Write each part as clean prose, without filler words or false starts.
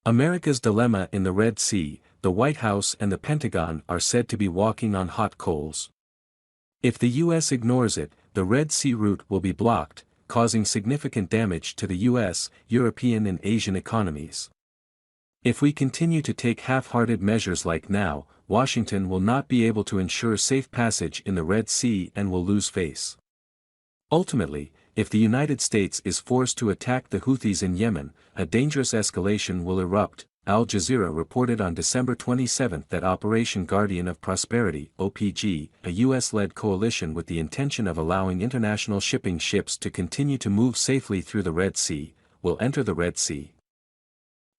America's dilemma in the Red Sea. The White House and the Pentagon are said to be walking on hot coals. If the U.S. ignores it, the Red Sea route will be blocked, causing significant damage to the U.S., European and Asian economies. If we continue to take half-hearted measures like now, Washington will not be able to ensure safe passage in the Red Sea and will lose face. Ultimately, if the United States is forced to attack the Houthis in Yemen, a dangerous escalation will erupt. Al Jazeera reported on December 27 that Operation Guardian of Prosperity (OPG), a U.S.-led coalition with the intention of allowing international shipping ships to continue to move safely through the Red Sea, will enter the Red Sea.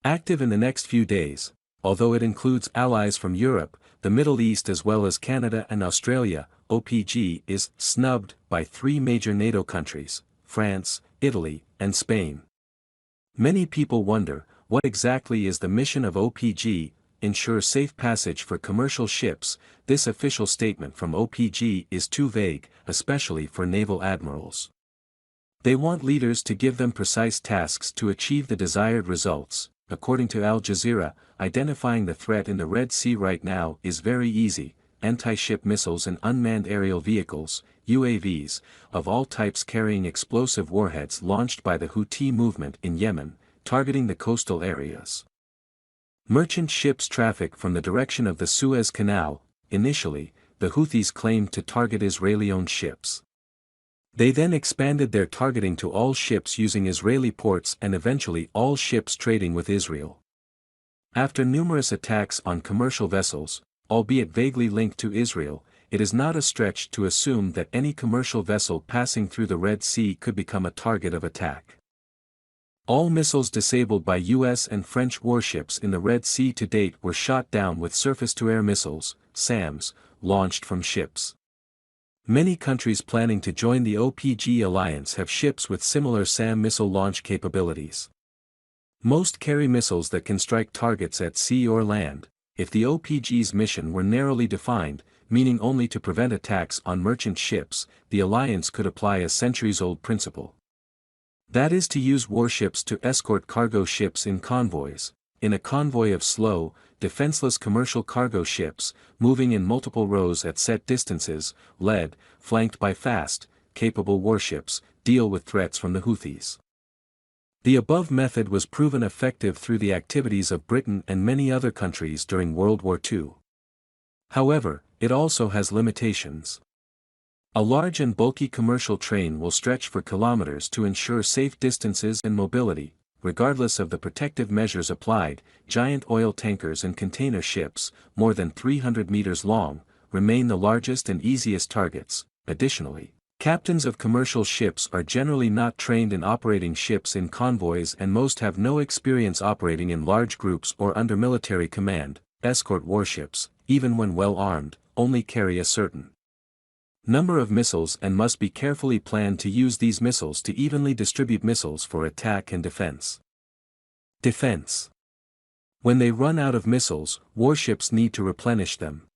Active in the next few days, although it includes allies from Europe, the Middle East as well as Canada and Australia, OPG is snubbed by three major NATO countries, France, Italy, and Spain. Many people wonder, what exactly is the mission of OPG? Ensure safe passage for commercial ships. This official statement from OPG is too vague, especially for naval admirals. They want leaders to give them precise tasks to achieve the desired results. According to Al Jazeera, identifying the threat in the Red Sea right now is very easy. Anti-ship missiles and unmanned aerial vehicles, UAVs, of all types carrying explosive warheads launched by the Houthi movement in Yemen, targeting the coastal areas. Merchant ships traffic from the direction of the Suez Canal. Initially, the Houthis claimed to target Israeli-owned ships. They then expanded their targeting to all ships using Israeli ports and eventually all ships trading with Israel. After numerous attacks on commercial vessels, albeit vaguely linked to Israel, it is not a stretch to assume that any commercial vessel passing through the Red Sea could become a target of attack. All missiles disabled by U.S. and French warships in the Red Sea to date were shot down with surface-to-air missiles, SAMs, launched from ships. Many countries planning to join the OPG alliance have ships with similar SAM missile launch capabilities. Most carry missiles that can strike targets at sea or land. If the OPG's mission were narrowly defined, meaning only to prevent attacks on merchant ships, the alliance could apply a centuries-old principle. That is to use warships to escort cargo ships in convoys. In a convoy of slow, defenseless commercial cargo ships, moving in multiple rows at set distances, led, flanked by fast, capable warships, deal with threats from the Houthis. The above method was proven effective through the activities of Britain and many other countries during World War II. However, it also has limitations. A large and bulky commercial train will stretch for kilometers to ensure safe distances and mobility. Regardless of the protective measures applied, giant oil tankers and container ships, more than 300 meters long, remain the largest and easiest targets. Additionally, captains of commercial ships are generally not trained in operating ships in convoys and most have no experience operating in large groups or under military command. Escort warships, even when well armed, only carry a certain number of missiles and must be carefully planned to use these missiles to evenly distribute missiles for attack and defense. Defense. When they run out of missiles, warships need to replenish them.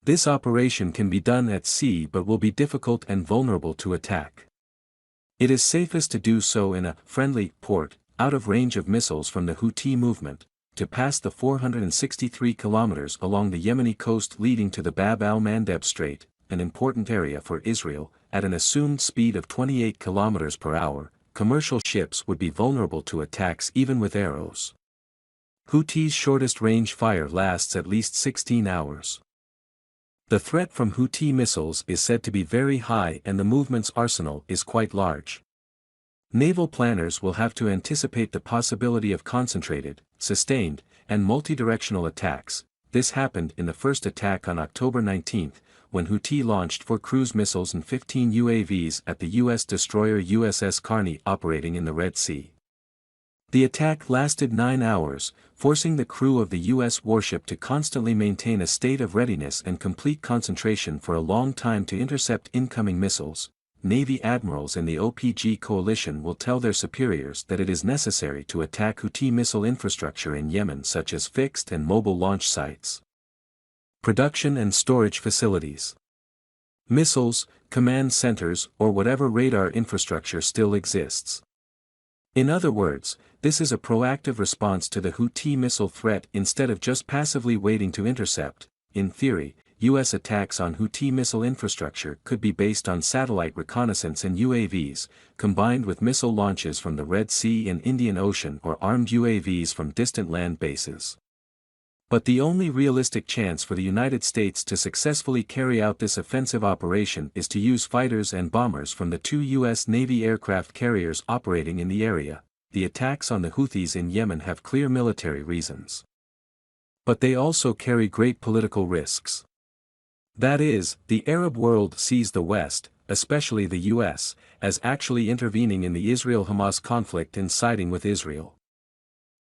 This operation can be done at sea but will be difficult and vulnerable to attack. It is safest to do so in a friendly port, out of range of missiles from the Houthi movement, to pass the 463 kilometers along the Yemeni coast leading to the Bab al-Mandeb Strait, an important area for Israel. At an assumed speed of 28 km per hour, commercial ships would be vulnerable to attacks even with arrows. Houthis' shortest range fire lasts at least 16 hours. The threat from Houthi missiles is said to be very high and the movement's arsenal is quite large. Naval planners will have to anticipate the possibility of concentrated, sustained, and multidirectional attacks. This happened in the first attack on October 19, when Houthi launched 4 cruise missiles and 15 UAVs at the U.S. destroyer USS Carney operating in the Red Sea. The attack lasted 9 hours, forcing the crew of the U.S. warship to constantly maintain a state of readiness and complete concentration for a long time to intercept incoming missiles. Navy admirals in the OPG coalition will tell their superiors that it is necessary to attack Houthi missile infrastructure in Yemen, such as fixed and mobile launch sites, production and storage facilities, missiles, command centers, or whatever radar infrastructure still exists. In other words, This is a proactive response to the Houthi missile threat instead of just passively waiting to intercept. In theory, U.S. attacks on Houthi missile infrastructure could be based on satellite reconnaissance and UAVs, combined with missile launches from the Red Sea and Indian Ocean or armed UAVs from distant land bases. But the only realistic chance for the United States to successfully carry out this offensive operation is to use fighters and bombers from the 2 U.S. Navy aircraft carriers operating in the area. The attacks on the Houthis in Yemen have clear military reasons. But they also carry great political risks. That is, the Arab world sees the West, especially the U.S., as actually intervening in the Israel-Hamas conflict and siding with Israel.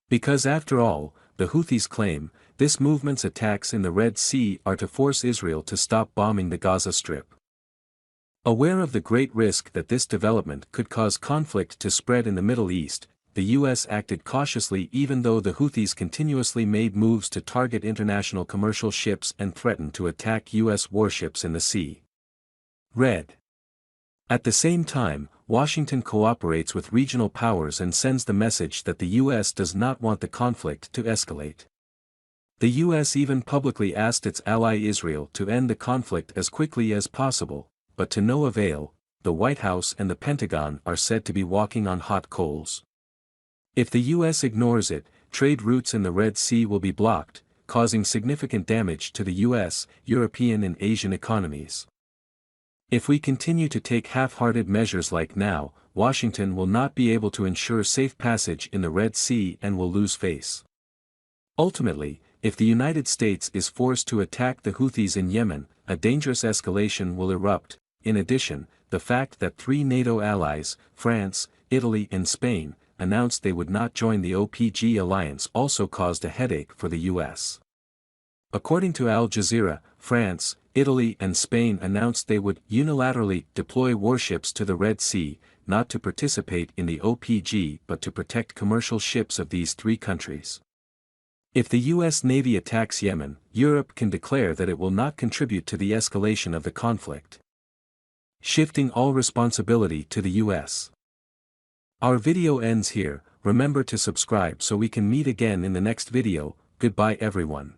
Because after all, the Houthis claim, this movement's attacks in the Red Sea are to force Israel to stop bombing the Gaza Strip. Aware of the great risk that this development could cause conflict to spread in the Middle East, the U.S. acted cautiously even though the Houthis continuously made moves to target international commercial ships and threatened to attack U.S. warships in the sea. Red. At the same time, Washington cooperates with regional powers and sends the message that the U.S. does not want the conflict to escalate. The U.S. even publicly asked its ally Israel to end the conflict as quickly as possible, but to no avail. The White House and the Pentagon are said to be walking on hot coals. If the U.S. ignores it, trade routes in the Red Sea will be blocked, causing significant damage to the U.S., European and Asian economies. If we continue to take half-hearted measures like now, Washington will not be able to ensure safe passage in the Red Sea and will lose face. Ultimately, if the United States is forced to attack the Houthis in Yemen, a dangerous escalation will erupt. In addition, the fact that 3 NATO allies, France, Italy and Spain, announced they would not join the OPG alliance also caused a headache for the U.S. According to Al Jazeera, France, Italy and Spain announced they would unilaterally deploy warships to the Red Sea, not to participate in the OPG but to protect commercial ships of these 3 countries. If the U.S. Navy attacks Yemen, Europe can declare that it will not contribute to the escalation of the conflict, shifting all responsibility to the U.S. Our video ends here. Remember to subscribe so we can meet again in the next video. Goodbye everyone.